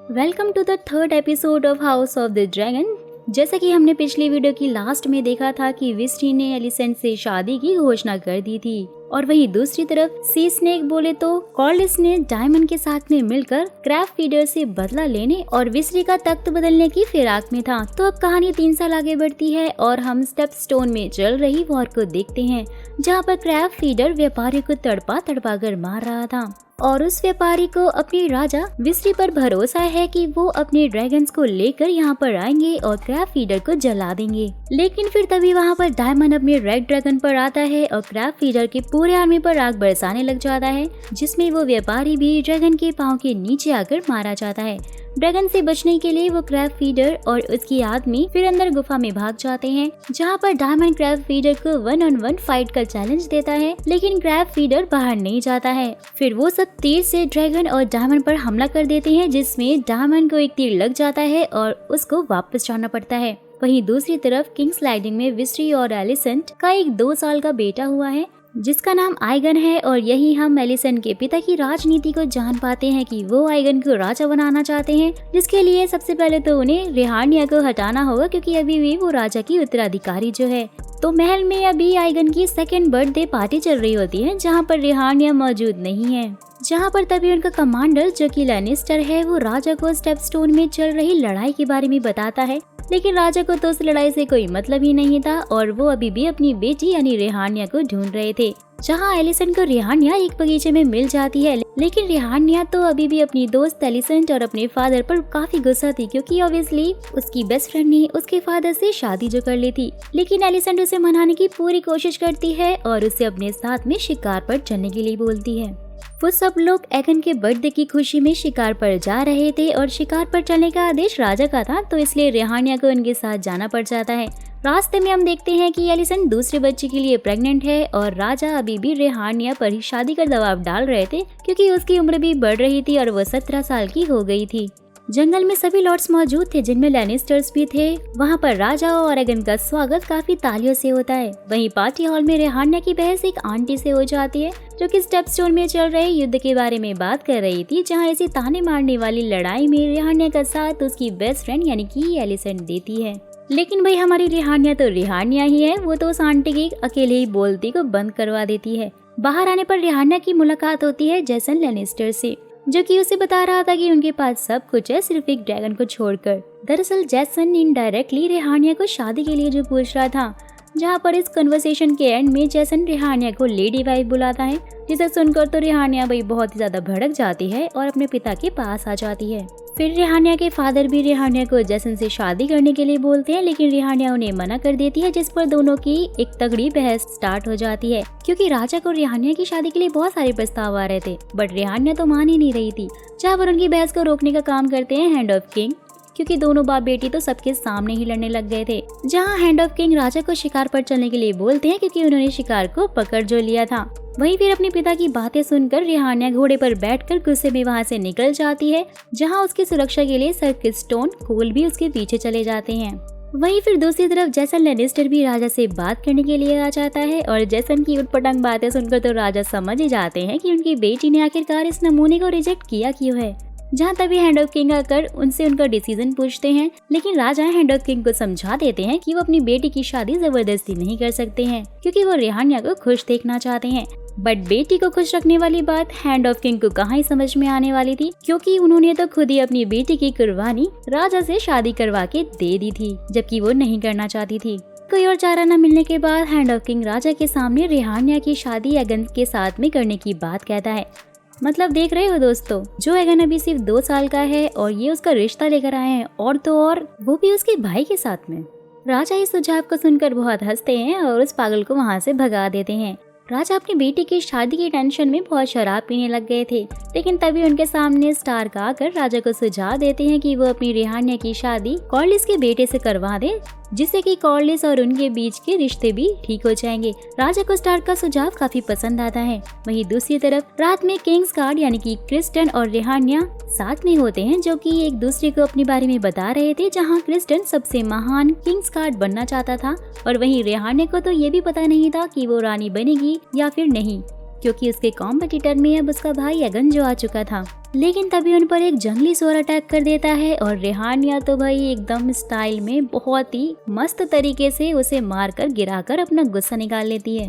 Welcome to the third episode of House of the Dragon. जैसा कि हमने पिछली वीडियो की लास्ट में देखा था कि विस्री ने एलिसेंट से शादी की घोषणा कर दी थी और वहीं दूसरी तरफ सी स्नेक बोले तो कॉर्लिस ने डायमंड के साथ में मिलकर क्रैब फीडर से बदला लेने और विस्री का तख्त बदलने की फिराक में था। तो अब कहानी 3 साल आगे बढ़ती है और हम स्टेप स्टोन में चल रही वॉर को देखते हैं, जहाँ पर क्रैब फीडर व्यापारी को तड़पा कर मार रहा था और उस व्यापारी को अपने राजा विस्री पर भरोसा है कि वो अपने ड्रैगन्स को लेकर यहाँ पर आएंगे और क्रैब फीडर को जला देंगे। लेकिन फिर तभी वहाँ पर डायमंड अपने रेड ड्रैगन पर आता है और क्रैब फीडर के पूरे आर्मी पर आग बरसाने लग जाता है, जिसमें वो व्यापारी भी ड्रैगन के पाँव के नीचे आकर मारा जाता है। ड्रैगन से बचने के लिए वो क्रैब फीडर और उसकी आदमी फिर अंदर गुफा में भाग जाते हैं, जहाँ पर डायमंड क्रैब फीडर को 1-on-1 फाइट का चैलेंज देता है, लेकिन क्रैब फीडर बाहर नहीं जाता है। फिर वो सब तीर से ड्रैगन और डायमंड पर हमला कर देते हैं, जिसमें डायमंड को एक तीर लग जाता है और उसको वापस जाना पड़ता है। वहीं दूसरी तरफ किंग्स लैंडिंग में विस्री और एलिसेंट का एक 2 साल का बेटा हुआ है जिसका नाम आइगन है और यही हम एलिसेंट के पिता की राजनीति को जान पाते हैं कि वो आइगन को राजा बनाना चाहते हैं, जिसके लिए सबसे पहले तो उन्हें रिहानिया को हटाना होगा क्योंकि अभी भी वो राजा की उत्तराधिकारी जो है। तो महल में अभी आइगन की 2nd बर्थडे पार्टी चल रही होती है, जहाँ पर रिहानिया मौजूद नहीं है। जहाँ पर तभी उनका कमांडर जो कि लैनिस्टर है वो राजा को स्टेपस्टोन में चल रही लड़ाई के बारे में बताता है, लेकिन राजा को तो उस लड़ाई से कोई मतलब ही नहीं था और वो अभी भी अपनी बेटी यानी रिहानिया को ढूंढ रहे थे। जहाँ एलिसेंट को रिहानिया एक बगीचे में मिल जाती है, लेकिन रिहानिया तो अभी भी अपनी दोस्त एलिसेंट और अपने फादर पर काफी गुस्सा थी क्योंकि ऑब्वियसली उसकी बेस्ट फ्रेंड ने उसके फादर से शादी जो कर ली थी। लेकिन एलिसेंट उसे मनाने की पूरी कोशिश करती है और उसे अपने साथ में शिकार पर चलने के लिए बोलती है। वो सब लोग एगन के बर्थडे की खुशी में शिकार पर जा रहे थे और शिकार पर चलने का आदेश राजा का था, तो इसलिए रिहानिया को उनके साथ जाना पड़ जाता है। रास्ते में हम देखते हैं कि एलिसेंट दूसरे बच्चे के लिए प्रेग्नेंट है और राजा अभी भी रिहानिया पर ही शादी का दबाव डाल रहे थे क्योंकि उसकी उम्र भी बढ़ रही थी और वो 17 साल की हो गई थी। जंगल में सभी लॉर्ड्स मौजूद थे जिनमें लैनिस्टर्स भी थे। वहाँ पर राजा और एगन का स्वागत काफी तालियों से होता है। वहीं पार्टी हॉल में रिहानिया की बहस एक आंटी से हो जाती है जो कि स्टेपस्टोन में चल रहे युद्ध के बारे में बात कर रही थी, जहाँ ऐसी ताने मारने वाली लड़ाई में रिहानिया का साथ उसकी बेस्ट फ्रेंड यानी कि एलिसेंट देती है। लेकिन भाई हमारी रिहानिया तो रिहानिया ही है, वो तो उस आंटी की अकेले ही बोलती को बंद करवा देती है। बाहर आने पर रिहानिया की मुलाकात होती है जैसन लैनिस्टर से, जो कि उसे बता रहा था कि उनके पास सब कुछ है सिर्फ एक ड्रैगन को छोड़कर। दरअसल जैसन इनडायरेक्टली रिहानिया को शादी के लिए जो पूछ रहा था, जहाँ पर इस कन्वर्सेशन के एंड में जैसन रिहानिया को लेडी वाइफ बुलाता है, जिसे सुनकर तो रिहानिया भाई बहुत ही ज्यादा भड़क जाती है और अपने पिता के पास आ जाती है। फिर रिहानिया के फादर भी रिहानिया को जैसन से शादी करने के लिए बोलते हैं, लेकिन रिहानिया उन्हें मना कर देती है, जिस पर दोनों की एक तगड़ी बहस स्टार्ट हो जाती है क्योंकि राजा को रिहानिया की शादी के लिए बहुत सारे प्रस्ताव आ रहे थे, बट रिहानिया तो मान ही नहीं रही थी। जहाँ पर उनकी बहस को रोकने का काम करते हैं हैंड ऑफ किंग, क्योंकि दोनों बाप बेटी तो सबके सामने ही लड़ने लग गए थे। जहाँ हैंड ऑफ किंग राजा को शिकार पर चलने के लिए बोलते हैं क्योंकि उन्होंने शिकार को पकड़ जो लिया था। वहीं फिर अपने पिता की बातें सुनकर रिहानिया घोड़े पर बैठकर गुस्से में वहां से निकल जाती है, जहां उसकी सुरक्षा के लिए सर क्रिस्टोन कोल भी उसके पीछे चले जाते हैं। वहीं फिर दूसरी तरफ जैसन लैनिस्टर भी राजा से बात करने के लिए आ जाता है और जैसन की उटपटांग बातें सुनकर तो राजा समझ ही जाते हैं कि उनकी बेटी ने आखिरकार इस नमूने को रिजेक्ट किया क्यों है। जहाँ तभी हैंड ऑफ किंग आकर उनसे उनका डिसीजन पूछते हैं, लेकिन राजा हैंड ऑफ किंग को समझा देते हैं कि वो अपनी बेटी की शादी जबरदस्ती नहीं कर सकते हैं क्योंकि वो रिहानिया को खुश देखना चाहते हैं। बट बेटी को खुश रखने वाली बात हैंड ऑफ किंग को कहाँ ही समझ में आने वाली थी, क्योंकि उन्होंने तो खुद ही अपनी बेटी की कुर्बानी राजा से शादी करवा के दे दी थी, जबकि वो नहीं करना चाहती थी। कोई और चारा न मिलने के बाद हैंड ऑफ किंग राजा के सामने रिहानिया की शादी एगन के साथ में करने की बात कहता है। मतलब देख रहे हो दोस्तों, जो एगन अभी सिर्फ 2 साल का है और ये उसका रिश्ता लेकर आए हैं, और तो और वो भी उसके भाई के साथ में। राजा इस सुझाव को सुनकर बहुत हंसते हैं और उस पागल को वहाँ से भगा देते हैं। राजा अपनी बेटी की शादी की टेंशन में बहुत शराब पीने लग गए थे, लेकिन तभी उनके सामने स्टार्क आकर राजा को सुझाव देते हैं कि वो अपनी रिहानिया की शादी कॉर्लिस के बेटे से करवा दे, जिससे कि कॉर्लिस और उनके बीच के रिश्ते भी ठीक हो जाएंगे। राजा को स्टार्क का सुझाव काफी पसंद आता है। वहीं दूसरी तरफ रात में किंग्स गार्ड यानी कि क्रिस्टन और रिहानिया साथ में होते हैं, जो कि एक दूसरे को अपने बारे में बता रहे थे। जहां क्रिस्टन सबसे महान किंग्स गार्ड बनना चाहता था और वहीं रिहानिया को तो ये भी पता नहीं था कि वो रानी बनेगी या फिर नहीं, क्योंकि उसके कॉम्पिटिटर में अब उसका भाई एगन जो आ चुका था। लेकिन तभी उन पर एक जंगली सुअर अटैक कर देता है और रेहानिया तो भाई एकदम स्टाइल में बहुत ही मस्त तरीके से उसे मारकर गिराकर अपना गुस्सा निकाल लेती है।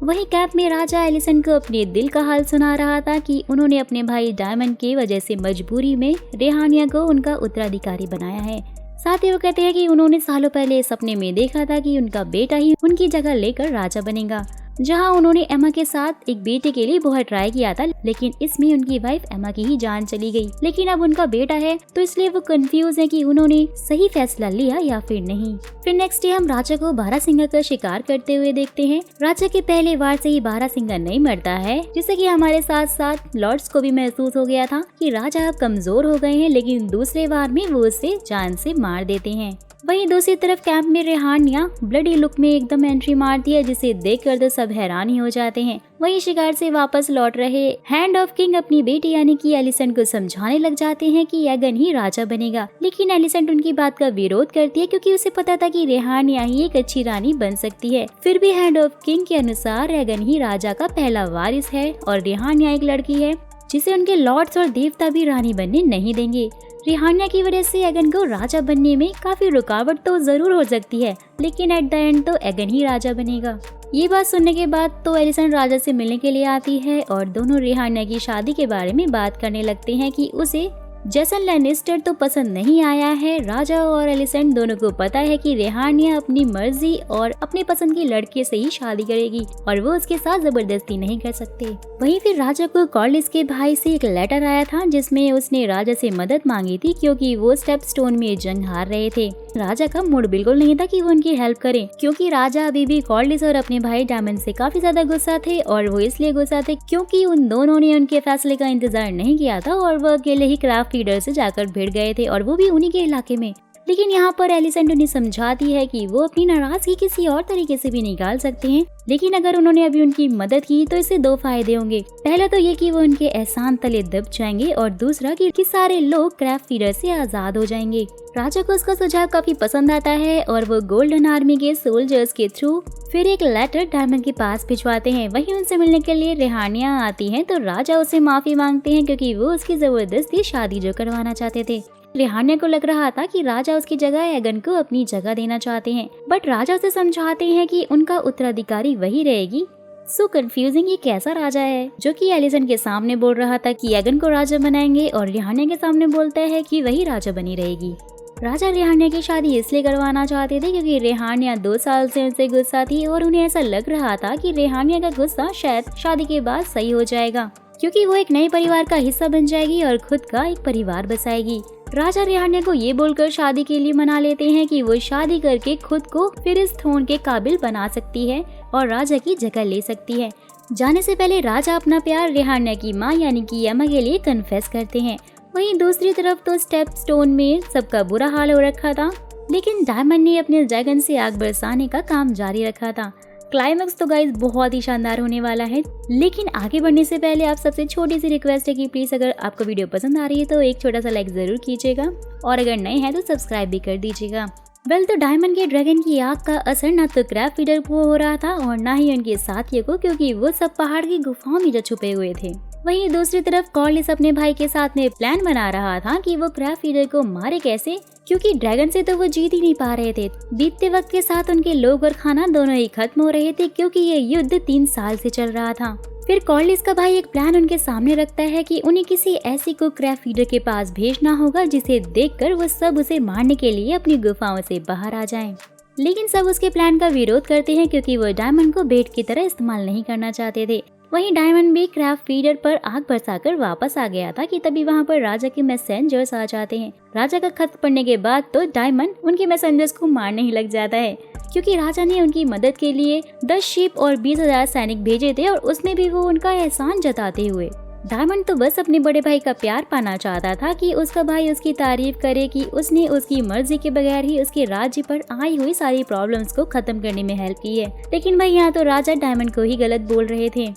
वहीं कैंप में राजा एलिसन को अपने दिल का हाल सुना रहा था कि उन्होंने अपने भाई डायमंड की वजह से मजबूरी में रेहानिया को उनका उत्तराधिकारी बनाया है। साथ ही वो कहते हैं कि उन्होंने सालों पहले सपने में देखा था कि उनका बेटा ही उनकी जगह लेकर राजा बनेगा। जहां उन्होंने एमा के साथ एक बेटे के लिए बहुत ट्राई किया था, लेकिन इसमें उनकी वाइफ एमा की ही जान चली गई। लेकिन अब उनका बेटा है तो इसलिए वो कंफ्यूज है कि उन्होंने सही फैसला लिया या फिर नहीं। फिर नेक्स्ट डे हम राजा को बारहसिंगा का शिकार करते हुए देखते हैं। राजा के पहले वार से ही बारहसिंगा नहीं मरता है, जिससे कि हमारे साथ साथ लॉर्ड्स को भी महसूस हो गया था कि राजा अब कमजोर हो गए हैं, लेकिन दूसरे वार में वो उसे जान से मार देते हैं। वहीं दूसरी तरफ कैंप में रेहानिया ब्लडी लुक में एकदम एंट्री मारती है, जिसे देखकर तो सब हैरान ही हो जाते हैं। वहीं शिकार से वापस लौट रहे हैंड ऑफ किंग अपनी बेटी यानी कि एलिसेंट को समझाने लग जाते हैं कि एगन ही राजा बनेगा, लेकिन एलिसेंट उनकी बात का विरोध करती है क्योंकि उसे पता था कि रेहानिया ही एक अच्छी रानी बन सकती है। फिर भी हैंड ऑफ किंग के अनुसार एगन ही राजा का पहला वारिस है और रेहानिया एक लड़की है जिसे उनके लॉर्ड्स और देवता भी रानी बनने नहीं देंगे। रेहानिया की वजह से एगन को राजा बनने में काफी रुकावट तो जरूर हो सकती है, लेकिन एट द एंड तो एगन ही राजा बनेगा। ये बात सुनने के बाद तो एलिसन राजा से मिलने के लिए आती है और दोनों रेहानिया की शादी के बारे में बात करने लगते हैं कि उसे जेसन लैनिस्टर तो पसंद नहीं आया है। राजा और एलिसेंट दोनों को पता है कि रेहानिया अपनी मर्जी और अपनी पसंद की लड़के से ही शादी करेगी और वो उसके साथ जबरदस्ती नहीं कर सकते। वहीं फिर राजा को कॉर्लिस के भाई से एक लेटर आया था जिसमें उसने राजा से मदद मांगी थी क्योंकि वो स्टेप स्टोन में जंग हार रहे थे। राजा का मूड बिल्कुल नहीं था कि वो उनकी हेल्प करें, क्योंकि राजा अभी भी कॉर्लिस और अपने भाई डायमंड से काफी ज्यादा गुस्सा थे और वो इसलिए गुस्सा थे क्योंकि उन दोनों ने उनके फैसले का इंतजार नहीं किया था और वो अकेले ही क्राफ्ट फीडर से जाकर भिड़ गए थे और वो भी उन्हीं के इलाके में। लेकिन यहाँ पर एलिसेंट उन्हें समझाती है कि वो अपनी नाराजगी किसी और तरीके से भी निकाल सकते हैं, लेकिन अगर उन्होंने अभी उनकी मदद की तो इससे दो फायदे होंगे। पहला तो ये कि वो उनके एहसान तले दब जाएंगे और दूसरा कि सारे लोग क्राफ्ट फीडर से आजाद हो जाएंगे। राजा को उसका सुझाव काफी पसंद आता है और वो गोल्डन आर्मी के सोल्जर्स के थ्रू फिर एक लेटर डायमंड के पास भिजवाते हैं। वहीं उनसे मिलने के लिए रेहानिया आती है तो राजा उसे माफी मांगते हैं क्योंकि वो उसकी जबरदस्ती शादी जो करवाना चाहते थे। रेहानिया को लग रहा था कि राजा उसकी जगह एगन को अपनी जगह देना चाहते हैं, बट राजा उसे समझाते हैं कि उनका उत्तराधिकारी वही रहेगी। सो कंफ्यूजिंग, ये कैसा राजा है जो कि एलिसन के सामने बोल रहा था कि एगन को राजा बनाएंगे और रेहानिया के सामने बोलता है कि वही राजा बनी रहेगी। राजा रेहानिया की शादी इसलिए करवाना चाहते थे क्योंकि रेहानिया 2 साल से उनसे गुस्सा थी और उन्हें ऐसा लग रहा था कि रेहानिया का गुस्सा शायद शादी के बाद सही हो जाएगा, क्योंकि वो एक नए परिवार का हिस्सा बन जाएगी और खुद का एक परिवार बसाएगी। राजा रेहानिया को ये बोलकर शादी के लिए मना लेते हैं कि वो शादी करके खुद को फिर इस थ्रोन के काबिल बना सकती है और राजा की जगह ले सकती है। जाने से पहले राजा अपना प्यार रेहानिया की माँ यानी कि एमा के लिए कन्फेस करते हैं। वहीं दूसरी तरफ तो स्टेप स्टोन में सबका बुरा हाल हो रखा था, लेकिन डायमंड ने अपने ड्रैगन से आग बरसाने का काम जारी रखा था। क्लाइमेक्स तो गाइस बहुत ही शानदार होने वाला है, लेकिन आगे बढ़ने से पहले आप सबसे छोटी सी रिक्वेस्ट है कि प्लीज अगर आपको वीडियो पसंद आ रही है तो एक छोटा सा लाइक जरूर कीजिएगा और अगर नए हैं तो सब्सक्राइब भी कर दीजिएगा। तो डायमंड के ड्रैगन की आग का असर न तो क्राफ्ट फीडर को हो रहा था और न ही उनके साथियों को, क्योंकि वो सब पहाड़ की गुफाओं में जो छुपे हुए थे। वहीं दूसरी तरफ कॉर्लिस अपने भाई के साथ में प्लान बना रहा था कि वो क्राफ्ट फीडर को मारे कैसे, क्योंकि ड्रैगन से तो वो जीत ही नहीं पा रहे थे। बीतते वक्त के साथ उनके लोग और खाना दोनों ही खत्म हो रहे थे क्योंकि ये युद्ध 3 साल से चल रहा था। फिर कॉर्लिस का भाई एक प्लान उनके सामने रखता है कि उन्हें किसी ऐसी को क्राफ्ट फीडर के पास भेजना होगा जिसे देखकर वो सब उसे मारने के लिए अपनी गुफाओं से बाहर आ जाएं। लेकिन सब उसके प्लान का विरोध करते हैं क्योंकि वो डायमंड को बेट की तरह इस्तेमाल नहीं करना चाहते थे। वहीं डायमंड भी क्राफ्ट फीडर पर आग बरसाकर वापस आ गया था कि तभी वहां पर राजा के मैसेंजर्स आ जाते हैं। राजा का खत पढ़ने के बाद तो डायमंड उनके मैसेंजर्स को मारने ही लग जाता है, क्योंकि राजा ने उनकी मदद के लिए 10 शिप और 20,000 सैनिक भेजे थे और उसमें भी वो उनका एहसान जताते हुए। डायमंड तो बस अपने बड़े भाई का प्यार पाना चाहता था कि उसका भाई उसकी तारीफ करे कि उसने उसकी मर्जी के बगैर ही उसके राज्य पर आई हुई सारी प्रॉब्लम्स को खत्म करने में हेल्प की है। लेकिन भाई यहाँ तो राजा डायमंड को ही गलत बोल रहे थे।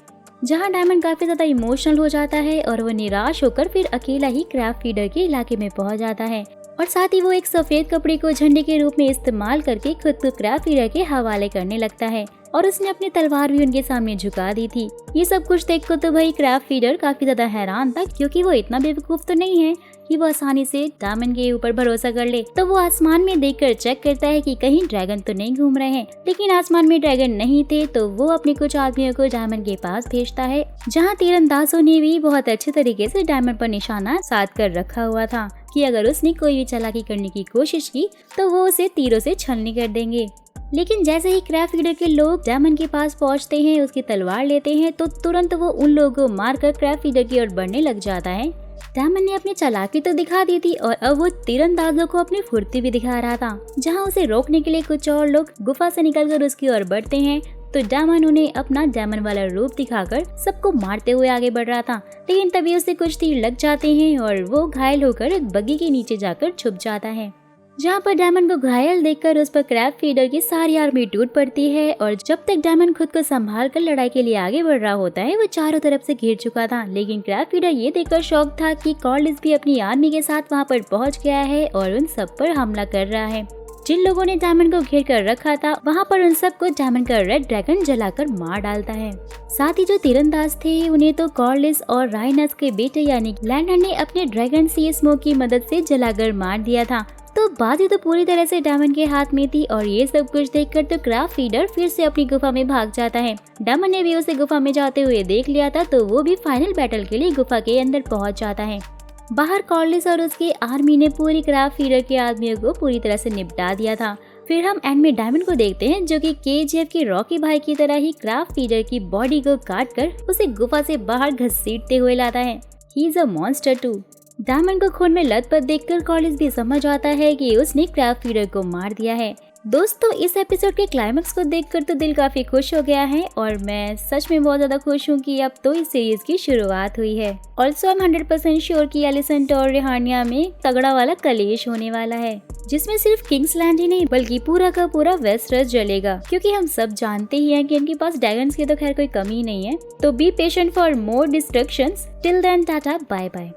जहाँ डायमंड काफी ज्यादा इमोशनल हो जाता है और वो निराश होकर फिर अकेला ही क्राफ्ट फीडर के इलाके में पहुँच जाता है और साथ ही वो एक सफेद कपड़े को झंडे के रूप में इस्तेमाल करके खुद को क्राफ्ट ईडर के हवाले करने लगता है और उसने अपनी तलवार भी उनके सामने झुका दी थी। ये सब कुछ देखकर तो भाई क्राफ्ट ईडर काफी ज्यादा हैरान था, क्योंकि वो इतना बेवकूफ तो नहीं है कि वो आसानी से डायमंड के ऊपर भरोसा कर ले। तो वो आसमान में देखकर चेक करता है कि कहीं ड्रैगन तो नहीं घूम रहे हैं, लेकिन आसमान में ड्रैगन नहीं थे। तो वो अपने कुछ आदमियों को डायमंड के पास भेजता है, जहाँ तीरंदाजों ने भी बहुत अच्छे तरीके से डायमंड पर निशाना साध कर रखा हुआ था कि अगर उसने कोई भी चालाकी करने की कोशिश की तो वो उसे तीरों से छलनी कर देंगे। लेकिन जैसे ही क्राफ्ट ईडर के लोग डायमंड के पास पहुंचते हैं, उसकी तलवार लेते हैं, तो तुरंत वो उन लोगों को मारकर क्राफ्ट ईडर की ओर बढ़ने लग जाता है। डायमंड ने अपनी चालाकी तो दिखा दी थी और अब वो तीरंदाजों को अपनी फुर्ती भी दिखा रहा था। जहां उसे रोकने के लिए कुछ और लोग गुफा से निकलकर उसकी ओर बढ़ते हैं, तो डायमंड उन्हें अपना डायमंड वाला रूप दिखाकर सबको मारते हुए आगे बढ़ रहा था। लेकिन तभी उसे कुछ तीर लग जाते हैं और वो घायल होकर एक बग्गी के नीचे जाकर छुप जाता है, जहाँ पर डायमंड को घायल देखकर उस पर क्राफ्ट ईडर की सारी आर्मी टूट पड़ती है। और जब तक डायमंड खुद को संभाल कर लड़ाई के लिए आगे बढ़ रहा होता है, वो चारों तरफ से घिर चुका था। लेकिन क्राफ्ट ईडर ये देखकर शॉक था कि कॉर्लिस भी अपनी आर्मी के साथ वहाँ पर पहुँच गया है और उन सब पर हमला कर रहा है। जिन लोगों ने डायमंड को घेर कर रखा था, वहाँ पर उन सबको डायमंड का रेड ड्रैगन जलाकर मार डालता है। साथ ही जो तीरंदाज थे, उन्हें तो कॉर्लिस और राइनस के बेटे यानी लैंडर ने अपने ड्रैगन सी स्मोक की मदद से जलाकर मार दिया था। तो बात तो पूरी तरह से डायमंड के हाथ में थी। और ये सब कुछ देखकर तो क्राफ्ट ईडर फिर से अपनी गुफा में भाग जाता है। डायमंड ने भी उसे गुफा में जाते हुए देख लिया था, तो वो भी फाइनल बैटल के लिए गुफा के अंदर पहुंच जाता है। बाहर कॉर्लिस और उसकी आर्मी ने पूरी क्राफ्ट ईडर के आदमियों को पूरी तरह से निपटा दिया था। फिर हम एंड में डायमंड को देखते हैं, जो कि केजीएफ के रॉकी भाई की तरह ही क्राफ्ट ईडर की बॉडी को काट कर उसे गुफा से बाहर घसीटते हुए लाता है। He is a monster too. Diamond को खून में लथपथ देखकर कॉर्लिस भी समझ आता है कि उसने क्राफ्ट ईडर को मार दिया है। दोस्तों, इस एपिसोड के क्लाइमेक्स को देखकर तो दिल काफी खुश हो गया है और मैं सच में बहुत ज्यादा खुश हूँ कि अब तो इस सीरीज की शुरुआत हुई है। ऑल्सो आई एम 100% श्योर कि एलिसेंट और रिहानिया में तगड़ा वाला कलेश होने वाला है, जिसमें सिर्फ किंग्स लैंड ही नहीं बल्कि पूरा का पूरा वेस्टरस जलेगा, क्योंकि हम सब जानते ही हैं कि इनके पास ड्रैगन्स की तो खैर कोई कमी नहीं है। तो be patient for more destructions. Till then tata bye bye.